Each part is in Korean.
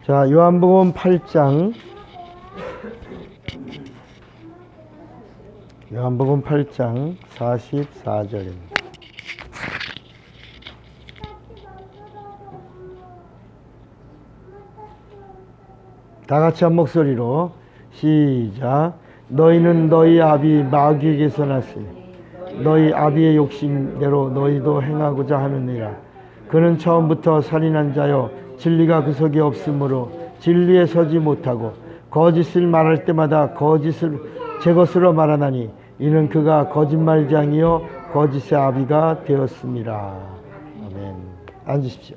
자, 요한복음 8장. 요한복음 8장 44절입니다. 다 같이 한 목소리로 시작. 너희는 너희 아비 마귀에게서 났으니 너희 아비의 욕심대로 너희도 행하고자 하느니라. 그는 처음부터 살인한 자요 진리가 그 속에 없으므로 진리에 서지 못하고 거짓을 말할 때마다 거짓을 제 것으로 말하나니 이는 그가 거짓말장이요 거짓의 아비가 되었습니다. 아멘. 앉으십시오.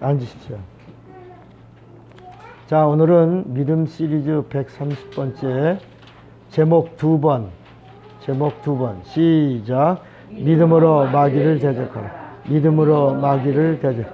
앉으십시오. 자, 오늘은 믿음 시리즈 130번째 제목 2번 시작. 믿음으로 마귀를 대적하라. 믿음으로 마귀를 대적.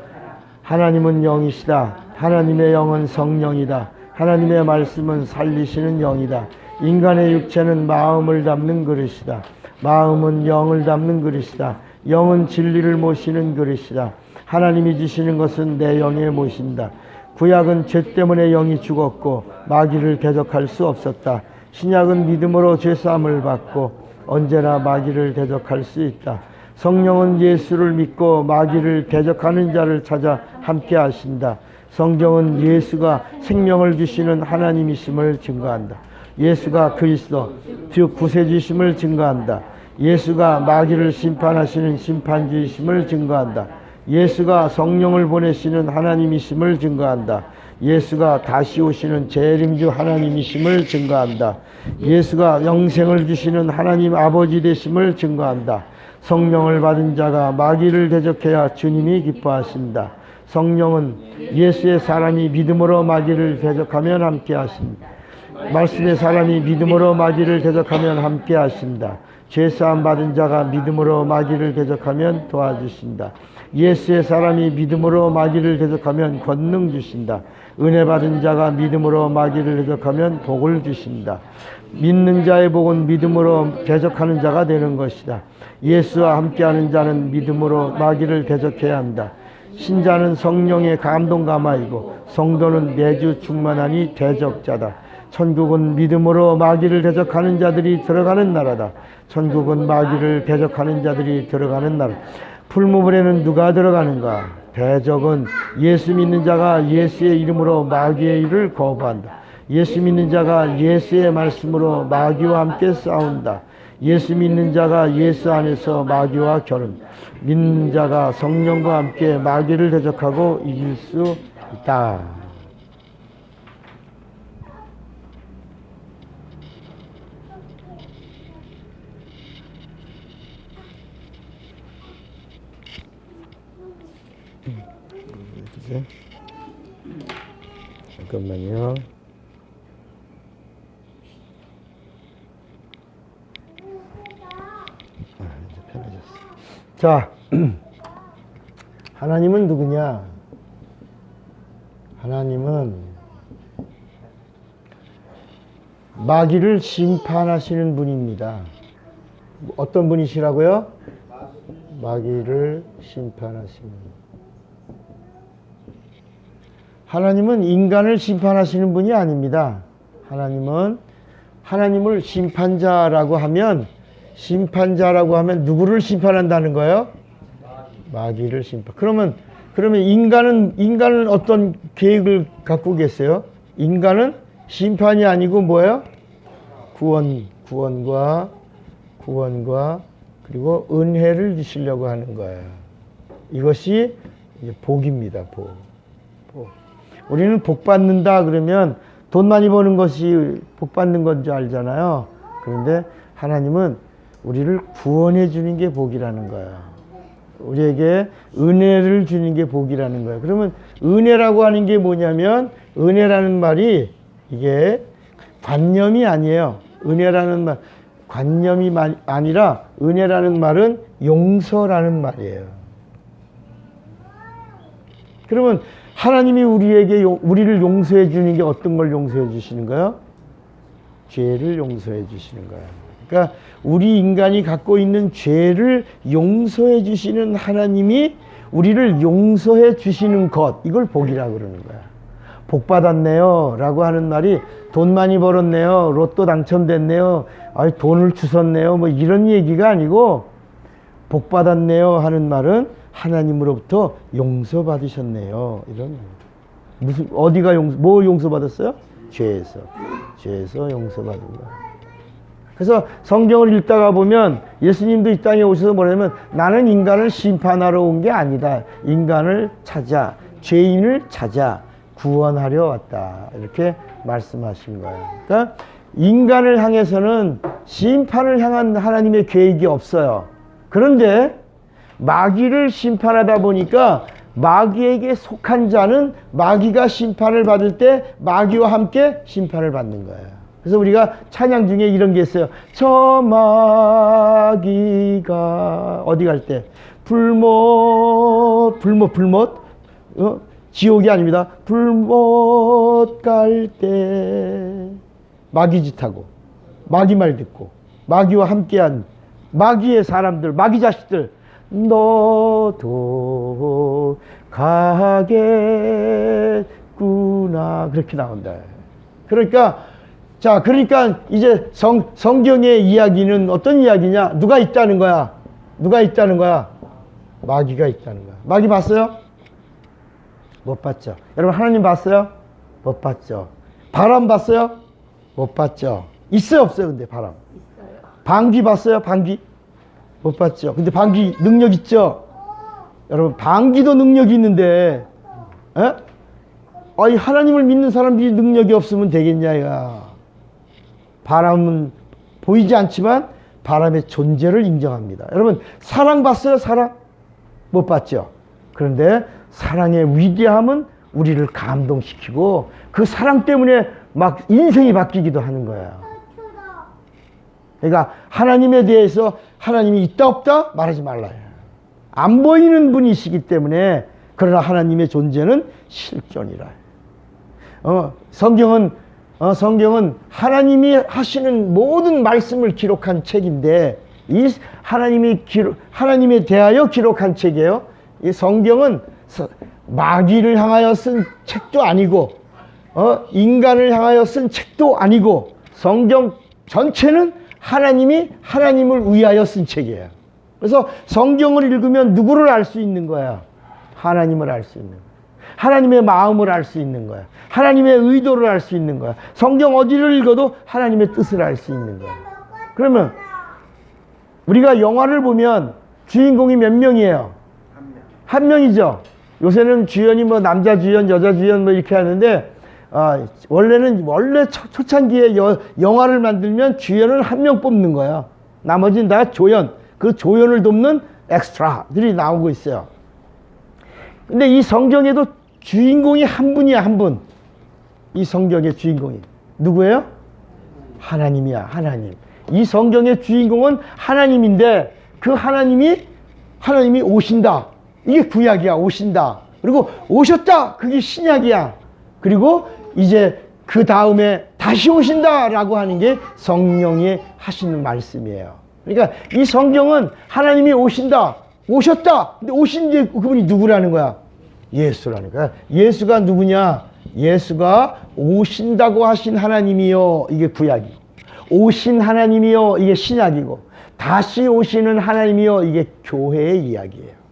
하나님은 영이시다. 하나님의 영은 성령이다. 하나님의 말씀은 살리시는 영이다. 인간의 육체는 마음을 담는 그릇이다. 마음은 영을 담는 그릇이다. 영은 진리를 모시는 그릇이다. 하나님이 주시는 것은 내 영에 모신다. 구약은 죄 때문에 영이 죽었고 마귀를 대적할 수 없었다. 신약은 믿음으로 죄사함을 받고 언제나 마귀를 대적할 수 있다. 성령은 예수를 믿고 마귀를 대적하는 자를 찾아 함께 하신다. 성경은 예수가 생명을 주시는 하나님이심을 증거한다. 예수가 그리스도 즉 구세주이심을 증거한다. 예수가 마귀를 심판하시는 심판주이심을 증거한다. 예수가 성령을 보내시는 하나님이심을 증거한다. 예수가 다시 오시는 재림주 하나님이심을 증거한다. 예수가 영생을 주시는 하나님 아버지 되심을 증거한다. 성령을 받은 자가 마귀를 대적해야 주님이 기뻐하신다. 성령은 예수의 사람이 믿음으로 마귀를 대적하면 함께 하신다. 말씀의 사람이 믿음으로 마귀를 대적하면 함께 하신다. 죄사함 받은 자가 믿음으로 마귀를 대적하면 도와주신다. 예수의 사람이 믿음으로 마귀를 대적하면 권능 주신다. 은혜 받은 자가 믿음으로 마귀를 대적하면 복을 주신다. 믿는 자의 복은 믿음으로 대적하는 자가 되는 것이다. 예수와 함께하는 자는 믿음으로 마귀를 대적해야 한다. 신자는 성령의 감동감화이고 성도는 내주 충만하니 대적자다. 천국은 믿음으로 마귀를 대적하는 자들이 들어가는 나라다. 천국은 마귀를 대적하는 자들이 들어가는 나라. 풀무불에는 누가 들어가는가? 대적은 예수 믿는 자가 예수의 이름으로 마귀의 일을 거부한다. 예수 믿는 자가 예수의 말씀으로 마귀와 함께 싸운다. 예수 믿는 자가 예수 안에서 마귀와 결혼. 믿는 자가 성령과 함께 마귀를 대적하고 이길 수 있다. 잠깐만요. 이제 편해졌어. 자, 하나님은 누구냐? 하나님은 마귀를 심판하시는 분입니다. 어떤 분이시라고요? 마귀를 심판하시는 분. 하나님은 인간을 심판하시는 분이 아닙니다. 하나님을 심판자라고 하면 누구를 심판한다는 거예요? 마귀를 심판. 그러면 인간은 어떤 계획을 갖고 계세요? 인간은 심판이 아니고 뭐예요? 구원과 그리고 은혜를 주시려고 하는 거예요. 이것이 이제 복입니다. 복. 우리는 복 받는다 그러면 돈 많이 버는 것이 복 받는 건 줄 알잖아요. 그런데 하나님은 우리를 구원해 주는 게 복이라는 거예요. 우리에게 은혜를 주는 게 복이라는 거예요. 그러면 은혜라고 하는 게 뭐냐면, 은혜라는 말이 이게 관념이 아니에요. 은혜라는 말, 관념이 아니라 은혜라는 말은 용서라는 말이에요. 그러면 하나님이 우리를 용서해 주는 게 어떤 걸 용서해 주시는 거예요? 죄를 용서해 주시는 거예요. 그러니까 우리 인간이 갖고 있는 죄를 용서해 주시는 하나님이 우리를 용서해 주시는 것, 이걸 복이라고 그러는 거야. 복 받았네요 라고 하는 말이 돈 많이 벌었네요, 로또 당첨됐네요, 돈을 주셨네요, 뭐 이런 얘기가 아니고, 복 받았네요 하는 말은 하나님으로부터 용서받으셨네요, 이런 말이에요. 무슨, 어디가 뭐 용서받았어요? 죄에서 용서받은 거야. 그래서 성경을 읽다가 보면 예수님도 이 땅에 오셔서 뭐냐면, 나는 인간을 심판하러 온 게 아니다, 인간을 찾아, 죄인을 찾아 구원하려 왔다, 이렇게 말씀하신 거예요. 그러니까 인간을 향해서는 심판을 향한 하나님의 계획이 없어요. 그런데 마귀를 심판하다 보니까 마귀에게 속한 자는 마귀가 심판을 받을 때 마귀와 함께 심판을 받는 거예요. 그래서 우리가 찬양 중에 이런 게 있어요. 저 마귀가 어디 갈 때 불못 지옥이 아닙니다. 불못 갈 때 마귀 짓하고 마귀 말 듣고 마귀와 함께한 마귀의 사람들, 마귀 자식들, 너도 가겠구나, 그렇게 나온다. 그러니까 이제 성경의 이야기는 어떤 이야기냐? 누가 있다는 거야? 마귀가 있다는 거야. 마귀 봤어요? 못 봤죠. 여러분, 하나님 봤어요? 못 봤죠. 바람 봤어요? 못 봤죠. 있어요, 없어요? 근데 바람. 있어요. 방귀 봤어요? 방귀? 못 봤죠. 근데 방귀 능력 있죠? 여러분, 방귀도 능력이 있는데, 하나님을 믿는 사람들이 능력이 없으면 되겠냐, 야. 바람은 보이지 않지만 바람의 존재를 인정합니다. 여러분, 사랑 봤어요? 사랑? 못 봤죠. 그런데 사랑의 위대함은 우리를 감동시키고 그 사랑 때문에 막 인생이 바뀌기도 하는 거예요. 그러니까 하나님에 대해서 하나님이 있다 없다 말하지 말라요. 안 보이는 분이시기 때문에, 그러나 하나님의 존재는 실존이라. 성경은 하나님이 하시는 모든 말씀을 기록한 책인데, 이 하나님에 대하여 기록한 책이에요. 이 성경은 마귀를 향하여 쓴 책도 아니고, 인간을 향하여 쓴 책도 아니고, 성경 전체는 하나님을 위하여 쓴 책이에요. 그래서 성경을 읽으면 누구를 알 수 있는 거야? 하나님을 알 수 있는 거야. 하나님의 마음을 알 수 있는 거야. 하나님의 의도를 알 수 있는 거야. 성경 어디를 읽어도 하나님의 뜻을 알 수 있는 거야. 그러면 우리가 영화를 보면 주인공이 몇 명이에요? 한 명이죠. 요새는 주연이 뭐 남자 주연, 여자 주연 뭐 이렇게 하는데, 원래 초창기에 영화를 만들면 주연을 한 명 뽑는 거야. 나머지는 다 조연, 그 조연을 돕는 엑스트라들이 나오고 있어요. 근데 이 성경에도 주인공이 한 분이야, 한 분. 이 성경의 주인공이 누구예요? 하나님이야, 하나님. 이 성경의 주인공은 하나님인데, 그 하나님이 오신다. 이게 구약이야, 오신다. 그리고 오셨다, 그게 신약이야. 그리고 이제 그 다음에 다시 오신다라고 하는 게 성령이 하시는 말씀이에요. 그러니까 이 성경은 하나님이 오신다, 오셨다. 근데 오신 그분이 누구라는 거야? 예수라는 거야. 예수가 누구냐? 예수가 오신다고 하신 하나님이요, 이게 구약이고, 오신 하나님이요, 이게 신약이고, 다시 오시는 하나님이요, 이게 교회의 이야기예요.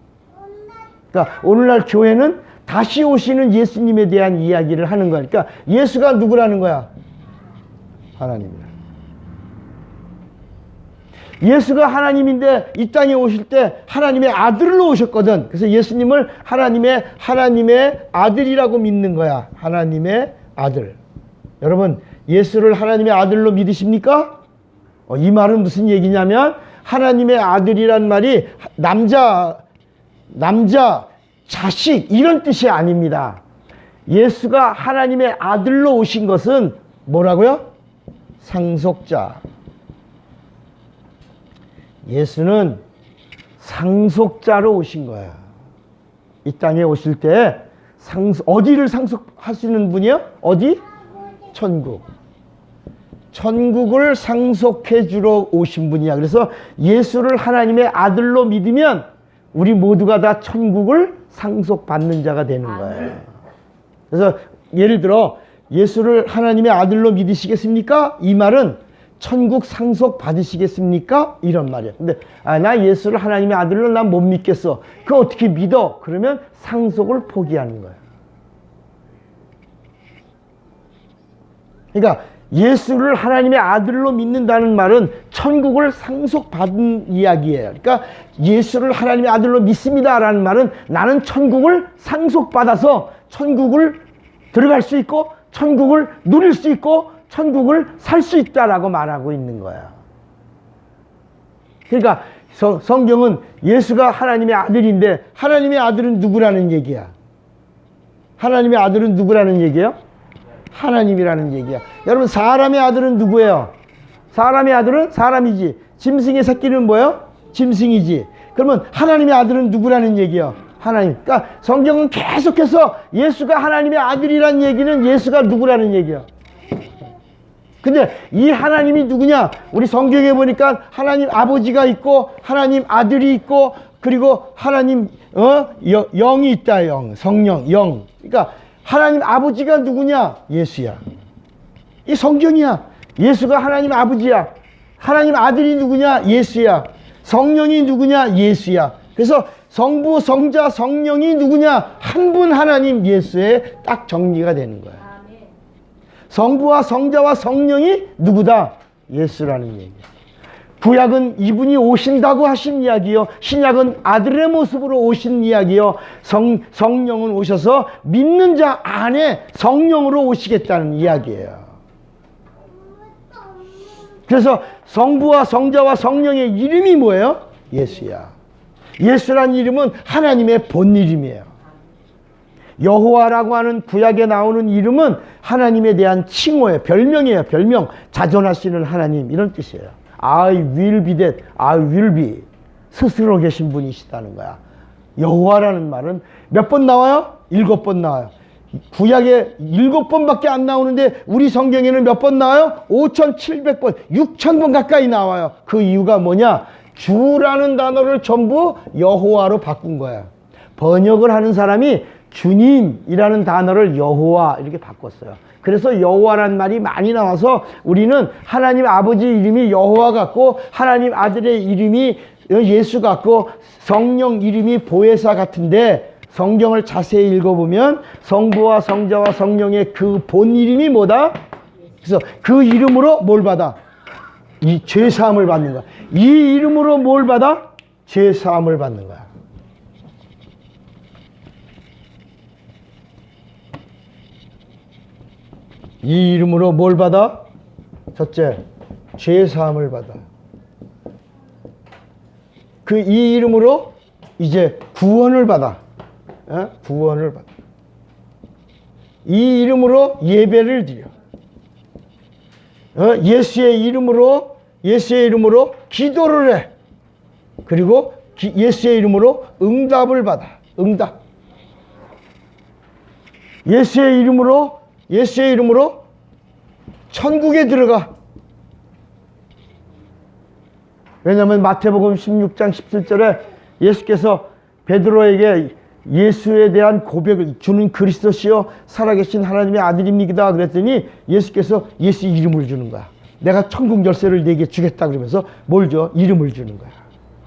그러니까 오늘날 교회는 다시 오시는 예수님에 대한 이야기를 하는 거니까, 예수가 누구라는 거야? 하나님이다. 예수가 하나님인데 이 땅에 오실 때 하나님의 아들로 오셨거든. 그래서 예수님을 하나님의 아들이라고 믿는 거야. 하나님의 아들. 여러분, 예수를 하나님의 아들로 믿으십니까? 이 말은 무슨 얘기냐면, 하나님의 아들이란 말이 남자, 자식 이런 뜻이 아닙니다. 예수가 하나님의 아들로 오신 것은 뭐라고요? 상속자. 예수는 상속자로 오신 거야. 이 땅에 오실 때 어디를 상속하시는 분이요? 어디? 천국. 천국을 상속해 주러 오신 분이야. 그래서 예수를 하나님의 아들로 믿으면 우리 모두가 다 천국을 상속받는 자가 되는 거예요. 그래서 예를 들어 예수를 하나님의 아들로 믿으시겠습니까? 이 말은 천국 상속 받으시겠습니까? 이런 말이에요. 근데 나 예수를 하나님의 아들로 난 못 믿겠어. 그거 어떻게 믿어? 그러면 상속을 포기하는 거예요. 그러니까 예수를 하나님의 아들로 믿는다는 말은 천국을 상속받은 이야기예요. 그러니까 예수를 하나님의 아들로 믿습니다라는 말은 나는 천국을 상속받아서 천국을 들어갈 수 있고 천국을 누릴 수 있고 천국을 살 수 있다라고 말하고 있는 거야. 그러니까 성경은 예수가 하나님의 아들인데 하나님의 아들은 누구라는 얘기야? 하나님의 아들은 누구라는 얘기예요? 하나님이라는 얘기야. 여러분 사람의 아들은 누구예요? 사람의 아들은 사람이지. 짐승의 새끼는 뭐예요? 짐승이지. 그러면 하나님의 아들은 누구라는 얘기예요? 하나님. 그러니까 성경은 계속해서 예수가 하나님의 아들이라는 얘기는 예수가 누구라는 얘기예요. 근데 이 하나님이 누구냐? 우리 성경에 보니까 하나님 아버지가 있고 하나님 아들이 있고 그리고 하나님 영이 있다. 영, 성령, 영. 그러니까 하나님 아버지가 누구냐? 예수야. 이 성경이야. 예수가 하나님 아버지야. 하나님 아들이 누구냐? 예수야. 성령이 누구냐? 예수야. 그래서 성부, 성자, 성령이 누구냐? 한 분 하나님 예수에 딱 정리가 되는 거야. 성부와 성자와 성령이 누구다? 예수라는 얘기야. 구약은 이분이 오신다고 하신 이야기요. 신약은 아들의 모습으로 오신 이야기요. 성령은 오셔서 믿는 자 안에 성령으로 오시겠다는 이야기예요. 그래서 성부와 성자와 성령의 이름이 뭐예요? 예수야. 예수란 이름은 하나님의 본 이름이에요. 여호와라고 하는 구약에 나오는 이름은 하나님에 대한 칭호예요. 별명이에요. 별명. 자존하시는 하나님 이런 뜻이에요. I will be that. I will be. 스스로 계신 분이시다는 거야. 여호와라는 말은 몇 번 나와요? 7번 나와요. 구약에 7번밖에 안 나오는데 우리 성경에는 몇 번 나와요? 5,700번, 6,000번 가까이 나와요. 그 이유가 뭐냐? 주라는 단어를 전부 여호와로 바꾼 거야. 번역을 하는 사람이 주님이라는 단어를 여호와 이렇게 바꿨어요. 그래서 여호와라는 말이 많이 나와서 우리는 하나님 아버지 이름이 여호와 같고 하나님 아들의 이름이 예수 같고 성령 이름이 보혜사 같은데 성경을 자세히 읽어보면 성부와 성자와 성령의 그 본 이름이 뭐다? 그래서 그 이름으로 뭘 받아? 이 죄사함을 받는 거야. 이 이름으로 뭘 받아? 죄사함을 받는 거야. 이 이름으로 뭘 받아? 첫째, 죄사함을 받아. 그 이 이름으로 이제 구원을 받아. 구원을 받아. 이 이름으로 예배를 드려. 예수의 이름으로 기도를 해. 그리고 예수의 이름으로 응답을 받아. 응답. 예수의 이름으로 천국에 들어가. 왜냐하면 마태복음 16장 17절에 예수께서 베드로에게 예수에 대한 고백을 주는 그리스도시요 살아계신 하나님의 아들입니다 그랬더니 예수께서 예수 이름을 주는 거야. 내가 천국 열쇠를 네게 주겠다 그러면서 뭘 줘? 이름을 주는 거야.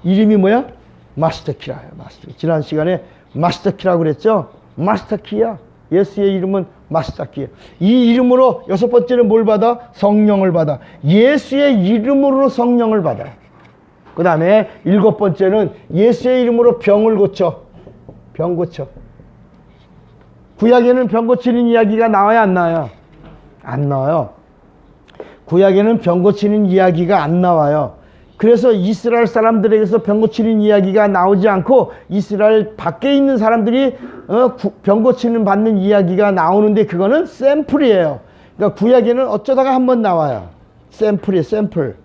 이름이 뭐야? 마스터키라예요. 마스터. 지난 시간에 마스터키라고 그랬죠? 마스터키야. 예수의 이름은 마스터키예요. 이 이름으로 여섯 번째는 뭘 받아? 성령을 받아. 예수의 이름으로 성령을 받아. 그 다음에 일곱 번째는 예수의 이름으로 병을 고쳐. 병 고쳐. 구약에는 병 고치는 이야기가 나와야 안 나와요? 안 나와요. 구약에는 병 고치는 이야기가 안 나와요. 그래서 이스라엘 사람들에게서 병 고치는 이야기가 나오지 않고 이스라엘 밖에 있는 사람들이 병 고치는 받는 이야기가 나오는데 그거는 샘플이에요. 그러니까 구약에는 어쩌다가 한번 나와요. 샘플이에요. 샘플.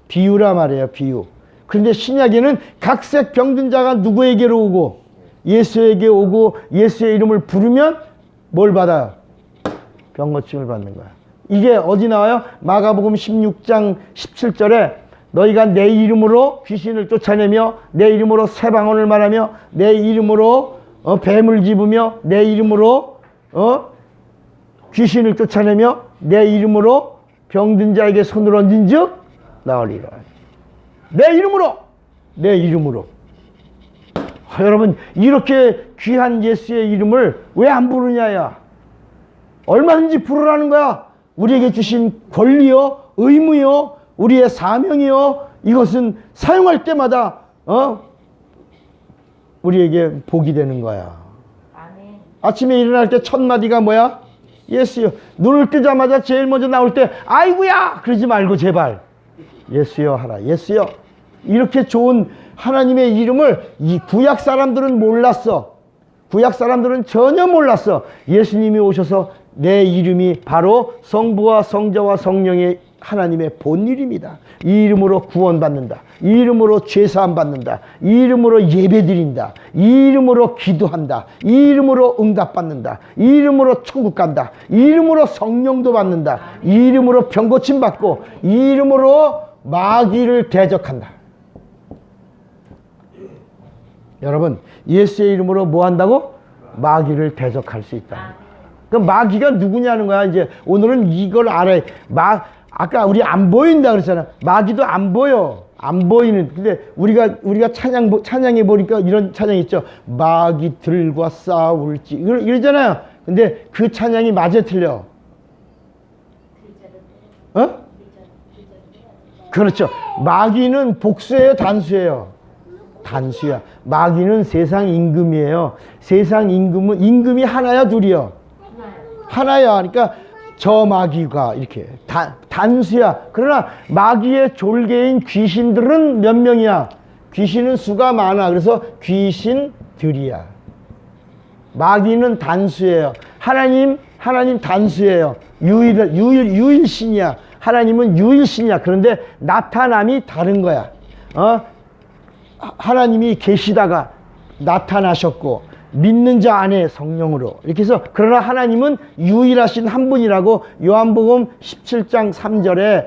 비유라 말이에요. 비유. 그런데 신약에는 각색 병든 자가 누구에게로 오고 예수에게 오고 예수의 이름을 부르면 뭘 받아요? 병 고침을 받는 거야. 이게 어디 나와요? 마가복음 16장 17절에 너희가 내 이름으로 귀신을 쫓아내며 내 이름으로 새 방언을 말하며 내 이름으로 뱀을 집으며 내 이름으로 귀신을 쫓아내며 내 이름으로 병든 자에게 손을 얹은 즉 나으리라. 내 이름으로. 여러분, 이렇게 귀한 예수의 이름을 왜 안 부르냐야. 얼마든지 부르라는 거야. 우리에게 주신 권리요, 의무요, 우리의 사명이요, 이것은 사용할 때마다 우리에게 복이 되는 거야. 아멘. 아침에 일어날 때 첫 마디가 뭐야? 예수여. 눈을 뜨자마자 제일 먼저 나올 때 아이고야 그러지 말고 제발 예수여 하라. 예수여. 이렇게 좋은 하나님의 이름을 이 구약 사람들은 몰랐어. 구약 사람들은 전혀 몰랐어. 예수님이 오셔서 내 이름이 바로 성부와 성자와 성령의 하나님의 본이름이다. 이 이름으로 구원받는다. 이 이름으로 죄사함 받는다. 이 이름으로 예배드린다. 이 이름으로 기도한다. 이 이름으로 응답받는다. 이 이름으로 천국 간다. 이 이름으로 성령도 받는다. 이 이름으로 병고침 받고 이 이름으로 마귀를 대적한다. 여러분, 예수의 이름으로 뭐 한다고? 마귀를 대적할 수 있다. 그 마귀가 누구냐는 거야. 이제 오늘은 이걸 알아야. 아까 우리 안 보인다 그랬잖아. 마귀도 안 보여. 안 보이는. 근데 우리가 찬양해 보니까 이런 찬양 있죠. 마귀들과 싸울지 이러잖아요. 근데 그 찬양이 맞아 틀려? 그렇죠. 마귀는 복수예요, 단수예요? 단수야. 마귀는 세상 임금이에요. 세상 임금이 하나야, 둘이요? 하나야. 그러니까 저 마귀가 이렇게 단수야. 그러나 마귀의 졸개인 귀신들은 몇 명이야? 귀신은 수가 많아. 그래서 귀신들이야. 마귀는 단수예요. 하나님 단수예요. 유일신이야. 하나님은 유일신이야. 그런데 나타남이 다른 거야. 하나님이 계시다가 나타나셨고 믿는 자 안에 성령으로 이렇게 해서, 그러나 하나님은 유일하신 한 분이라고 요한복음 17장 3절에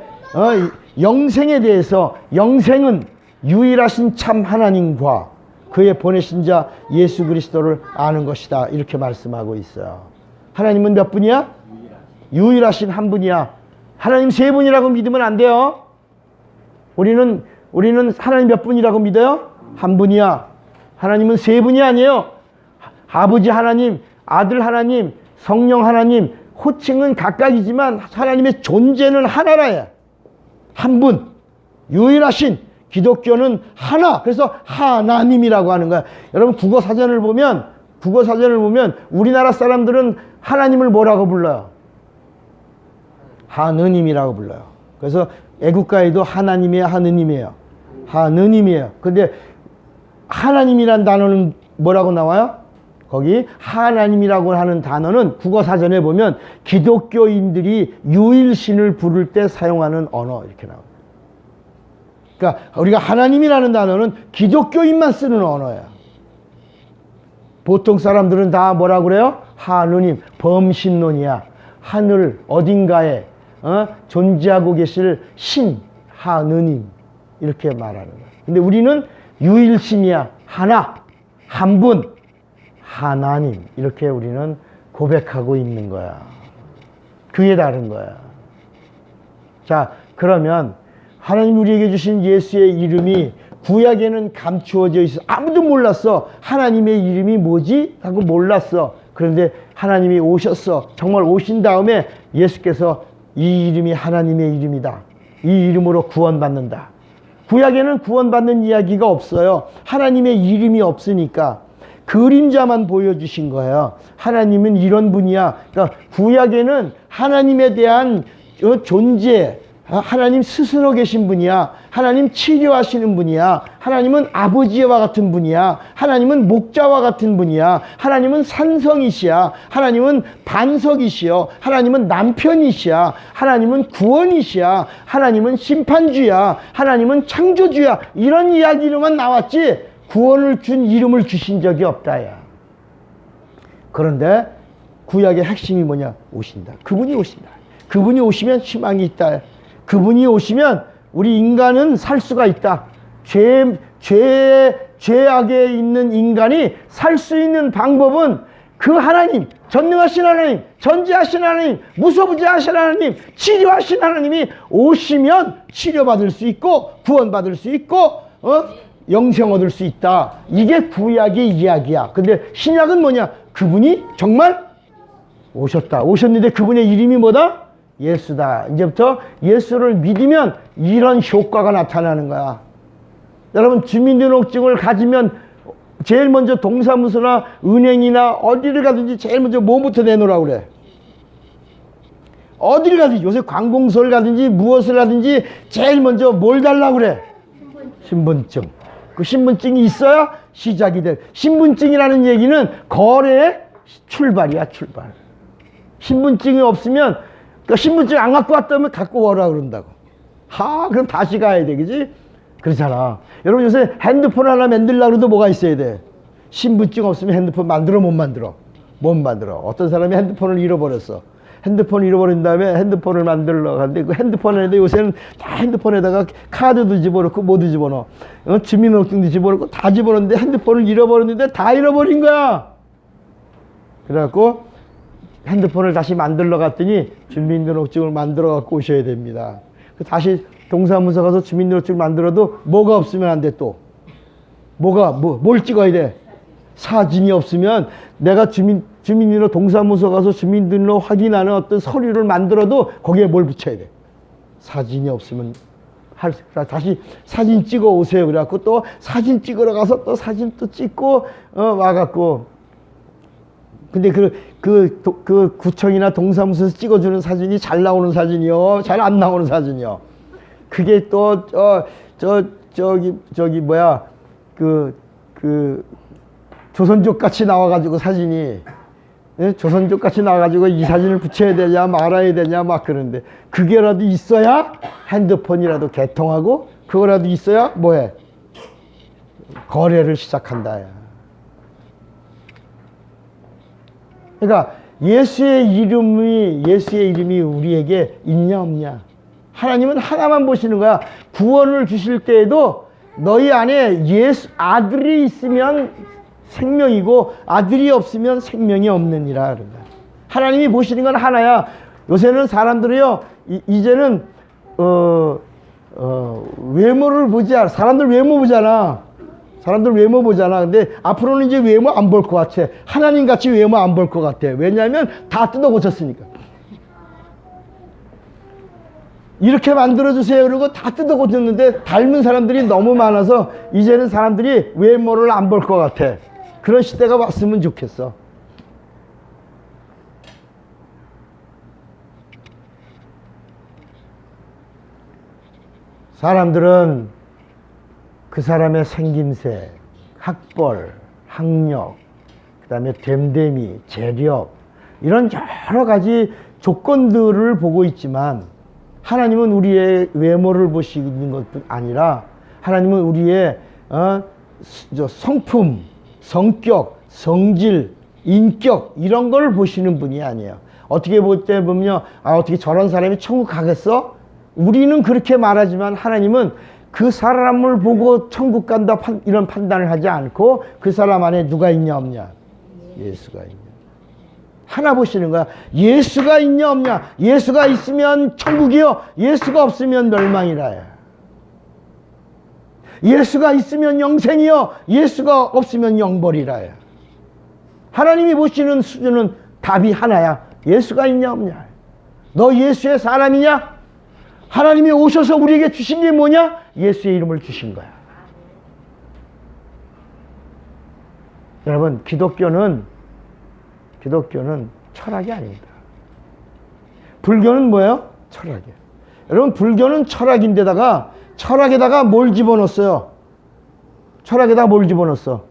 영생에 대해서, 영생은 유일하신 참 하나님과 그의 보내신 자 예수 그리스도를 아는 것이다, 이렇게 말씀하고 있어요. 하나님은 몇 분이야? 유일하신 한 분이야. 하나님 세 분이라고 믿으면 안 돼요. 우리는 하나님 몇 분이라고 믿어요? 한 분이야. 하나님은 세 분이 아니에요. 아버지 하나님, 아들 하나님, 성령 하나님, 호칭은 각각이지만 하나님의 존재는 하나라야. 한 분, 유일하신. 기독교는 하나. 그래서 하나님이라고 하는 거야. 여러분, 국어 사전을 보면 우리나라 사람들은 하나님을 뭐라고 불러요? 하느님이라고 불러요. 그래서 애국가에도 하느님이에요. 근데 하나님이란 단어는 뭐라고 나와요? 거기 하나님이라고 하는 단어는 국어사전에 보면 기독교인들이 유일신을 부를 때 사용하는 언어, 이렇게 나옵니다. 그러니까 우리가 하나님이라는 단어는 기독교인만 쓰는 언어야. 보통 사람들은 다 뭐라고 그래요? 하느님, 범신론이야. 하늘 어딘가에 존재하고 계실 신, 하느님, 이렇게 말하는 거야. 근데 우리는 유일신이야. 하나, 한 분, 하나님, 이렇게 우리는 고백하고 있는 거야. 그게 다른 거야. 자, 그러면 하나님 우리에게 주신 예수의 이름이 구약에는 감추어져 있어. 아무도 몰랐어. 하나님의 이름이 뭐지? 하고 몰랐어. 그런데 하나님이 오셨어. 정말 오신 다음에 예수께서 이 이름이 하나님의 이름이다. 이 이름으로 구원받는다. 구약에는 구원받는 이야기가 없어요. 하나님의 이름이 없으니까 그림자만 보여주신 거예요. 하나님은 이런 분이야. 그러니까 구약에는 하나님에 대한 존재, 하나님 스스로 계신 분이야. 하나님 치료하시는 분이야. 하나님은 아버지와 같은 분이야. 하나님은 목자와 같은 분이야. 하나님은 산성이시야. 하나님은 반석이시여. 하나님은 남편이시야. 하나님은 구원이시야. 하나님은 심판주야. 하나님은 창조주야. 이런 이야기로만 나왔지 구원을 준 이름을 주신 적이 없다야. 그런데 구약의 핵심이 뭐냐? 오신다. 그분이 오신다. 그분이 오시면 희망이 있다. 그분이 오시면 우리 인간은 살 수가 있다. 죄악에 있는 인간이 살 수 있는 방법은 그 하나님, 전능하신 하나님, 전지하신 하나님, 무소부지하신 하나님, 치료하신 하나님이 오시면 치료받을 수 있고 구원받을 수 있고 영생 얻을 수 있다. 이게 구약의 이야기야. 근데 신약은 뭐냐? 그분이 정말 오셨다. 오셨는데 그분의 이름이 뭐다? 예수다. 이제부터 예수를 믿으면 이런 효과가 나타나는 거야. 여러분, 주민등록증을 가지면 제일 먼저 동사무소나 은행이나 어디를 가든지 제일 먼저 뭐부터 내놓으라고 그래? 어디를 가든지, 요새 관공서를 가든지 무엇을 하든지 제일 먼저 뭘 달라고 그래? 신분증. 그 신분증이 있어야 시작이 돼. 신분증이라는 얘기는 거래의 출발이야, 출발. 신분증이 없으면, 그러니까 신분증 안 갖고 왔다면 갖고 오라 그런다고. 그럼 다시 가야 돼, 그지? 그렇잖아. 여러분, 요새 핸드폰 하나 만들려고 해도 뭐가 있어야 돼? 신분증 없으면 핸드폰 만들어, 못 만들어? 못 만들어. 어떤 사람이 핸드폰을 잃어버렸어. 핸드폰 잃어버린 다음에 핸드폰을 만들러 갔는데, 그 핸드폰에다 요새는 다 핸드폰에다가 카드도 집어넣고 뭐도 집어넣어. 주민등록증도 집어넣고 다 집어넣는데 핸드폰을 잃어버렸는데 다 잃어버린 거야. 그래갖고 핸드폰을 다시 만들러 갔더니 주민등록증을 만들어 갖고 오셔야 됩니다. 다시 동사무소 가서 주민등록증을 만들어도 뭐가 없으면 안 돼. 또 뭘 찍어야 돼? 사진이 없으면 내가 주민등록 동사무소 가서 주민등록 확인하는 어떤 서류를 만들어도 거기에 뭘 붙여야 돼? 사진이 없으면 다시 사진 찍어 오세요. 그래갖고 또 사진 찍으러 가서 또 사진 또 찍고 와갖고, 근데 그 구청이나 동사무소에서 찍어주는 사진이 잘 나오는 사진이요, 잘 안 나오는 사진이요. 그게 또 저기 뭐야, 조선족 같이 나와가지고 사진이, 조선족 같이 나와가지고 이 사진을 붙여야 되냐 말아야 되냐 막 그러는데, 그게라도 있어야 핸드폰이라도 개통하고, 그거라도 있어야 뭐해? 거래를 시작한다. 그러니까 예수의 이름이 우리에게 있냐 없냐. 하나님은 하나만 보시는 거야. 구원을 주실 때에도 너희 안에 예수 아들이 있으면 생명이고 아들이 없으면 생명이 없느니라. 하나님이 보시는 건 하나야. 요새는 사람들이요, 이제는 외모를 보지 않아. 사람들 외모 보잖아. 근데 앞으로는 이제 외모 안 볼 것 같아. 하나님 같이 외모 안 볼 것 같아. 왜냐하면 다 뜯어 고쳤으니까. 이렇게 만들어주세요. 그러고 다 뜯어 고쳤는데 닮은 사람들이 너무 많아서 이제는 사람들이 외모를 안 볼 것 같아. 그런 시대가 왔으면 좋겠어. 사람들은 그 사람의 생김새, 학벌, 학력, 그 다음에 됨됨이, 재력, 이런 여러 가지 조건들을 보고 있지만, 하나님은 우리의 외모를 보시는 것뿐 아니라 하나님은 우리의 성품, 성격, 성질, 인격, 이런 걸 보시는 분이 아니에요. 어떻게 볼 때 보면 어떻게 저런 사람이 천국 가겠어? 우리는 그렇게 말하지만 하나님은 그 사람을 보고 천국 간다 이런 판단을 하지 않고 그 사람 안에 누가 있냐 없냐? 예수가 있냐. 하나 보시는 거야. 예수가 있냐 없냐. 예수가 있으면 천국이요, 예수가 없으면 멸망이라. 예수가 있으면 영생이요, 예수가 없으면 영벌이라. 하나님이 보시는 수준은 답이 하나야. 예수가 있냐 없냐. 너 예수의 사람이냐? 하나님이 오셔서 우리에게 주신 게 뭐냐? 예수의 이름을 주신 거야. 여러분, 기독교는 철학이 아닙니다. 불교는 뭐예요? 철학이에요. 여러분, 불교는 철학에다가 뭘 집어넣었어요? 철학에다가 뭘 집어넣었어?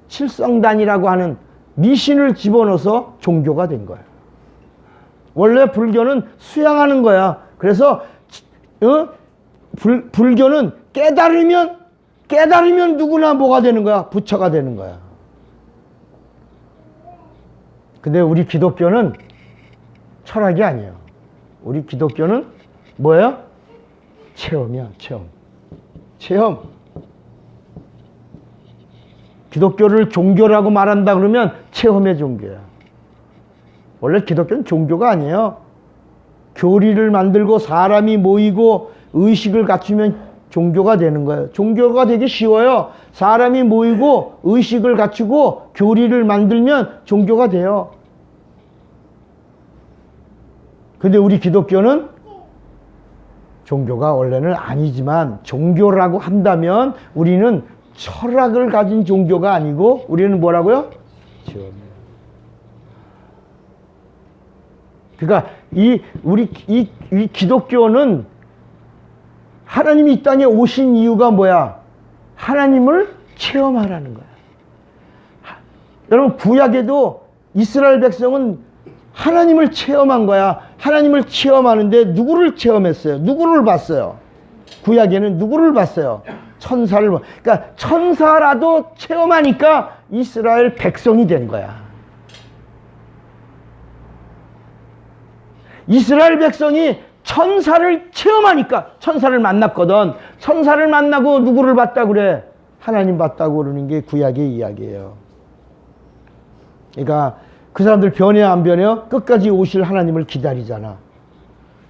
칠성단이라고 하는 미신을 집어넣어서 종교가 된 거예요. 원래 불교는 수양하는 거야. 그래서 불교는 깨달으면 누구나 뭐가 되는 거야? 부처가 되는 거야. 근데 우리 기독교는 철학이 아니에요. 우리 기독교는 뭐예요? 체험이야, 체험. 체험. 기독교를 종교라고 말한다 그러면 체험의 종교야. 원래 기독교는 종교가 아니에요. 교리를 만들고 사람이 모이고 의식을 갖추면 종교가 되는 거예요. 종교가 되기 쉬워요. 사람이 모이고 의식을 갖추고 교리를 만들면 종교가 돼요. 근데 우리 기독교는 종교가 원래는 아니지만 종교라고 한다면 우리는 철학을 가진 종교가 아니고 우리는 뭐라고요? 체험이에요. 그러니까 이 기독교는 하나님이 이 땅에 오신 이유가 뭐야? 하나님을 체험하라는 거야. 여러분 구약에도 이스라엘 백성은 하나님을 체험한 거야. 하나님을 체험하는데 누구를 체험했어요? 누구를 봤어요? 구약에는 누구를 봤어요? 천사를. 그러니까 천사라도 체험하니까 이스라엘 백성이 된 거야. 이스라엘 백성이 천사를 체험하니까 천사를 만났거든. 천사를 만나고 누구를 봤다 그래? 하나님 봤다고 그러는 게 구약의 이야기예요. 그러니까 그 사람들 변해요, 안 변해요? 끝까지 오실 하나님을 기다리잖아.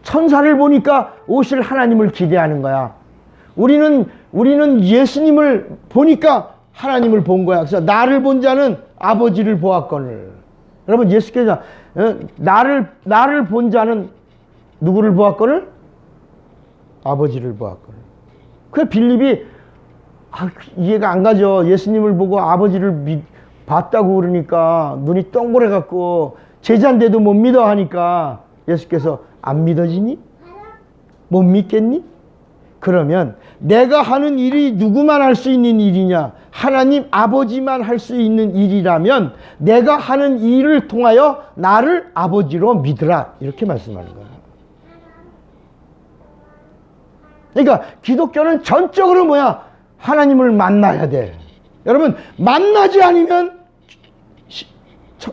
천사를 보니까 오실 하나님을 기대하는 거야. 우리는 예수님을 보니까 하나님을 본 거야. 그래서 나를 본 자는 아버지를 보았거늘. 여러분 예수께서 나를 본 자는 누구를 보았거늘? 아버지를 보았거늘. 그 빌립이 이해가 안 가죠. 예수님을 보고 아버지를 봤다고 그러니까 눈이 동그래 갖고 제자인데도 못 믿어 하니까 예수께서 안 믿어지니? 못 믿겠니? 그러면 내가 하는 일이 누구만 할 수 있는 일이냐? 하나님 아버지만 할 수 있는 일이라면 내가 하는 일을 통하여 나를 아버지로 믿으라. 이렇게 말씀하는 거예요. 그러니까 기독교는 전적으로 뭐야? 하나님을 만나야 돼. 여러분 만나지 않으면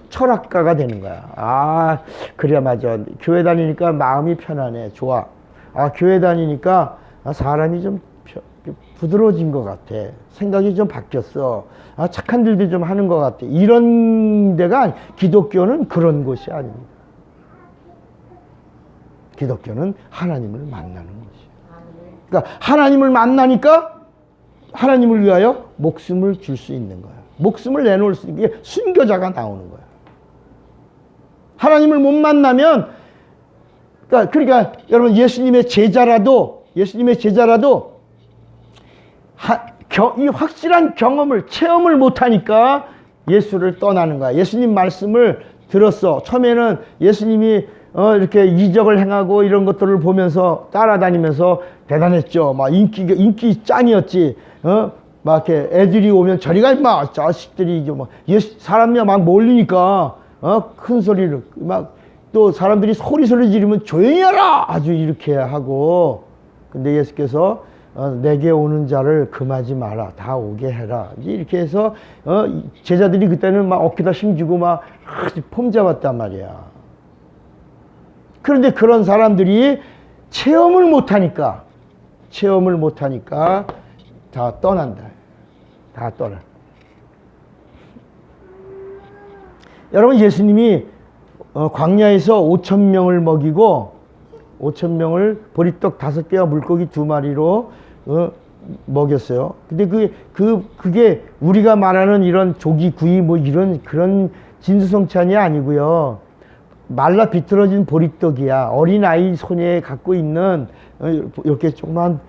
철학가가 되는 거야. 그래 맞아. 교회 다니니까 마음이 편안해. 좋아. 교회 다니니까 사람이 좀 부드러워진 것 같아. 생각이 좀 바뀌었어. 착한 일도 좀 하는 것 같아. 이런 데가 기독교는 그런 곳이 아닙니다. 기독교는 하나님을 만나는 곳이에요. 그러니까 하나님을 만나니까 하나님을 위하여 목숨을 줄 수 있는 거야. 목숨을 내놓을 수 있는 게 순교자가 나오는 거야. 하나님을 못 만나면 그러니까 여러분 예수님의 제자라도 이 확실한 경험을 체험을 못하니까 예수를 떠나는 거야. 예수님 말씀을 들었어. 처음에는 예수님이 이렇게 이적을 행하고 이런 것들을 보면서 따라다니면서 대단했죠. 막 인기 짱이었지. 막 이렇게 애들이 오면 저리 가 임마 자식들이 이제 막 사람이 막 몰리니까 큰 소리를 막 또 사람들이 소리 지르면 조용히 하라 아주 이렇게 하고. 근데 예수께서 내게 오는 자를 금하지 마라. 다 오게 해라. 이렇게 해서 제자들이 그때는 막 어깨다 힘주고 막 폼 잡았단 말이야. 그런데 그런 사람들이 체험을 못하니까 다 떠난다. 다 떠나. 여러분 예수님이 광야에서 5,000명을 먹이고 5,000명을 보리떡 5개와 물고기 2마리로 먹였어요. 근데 그게 우리가 말하는 이런 조기 구이 뭐 이런 그런 진수성찬이 아니고요. 말라 비틀어진 보리떡이야. 어린아이 손에 갖고 있는 이렇게 조그만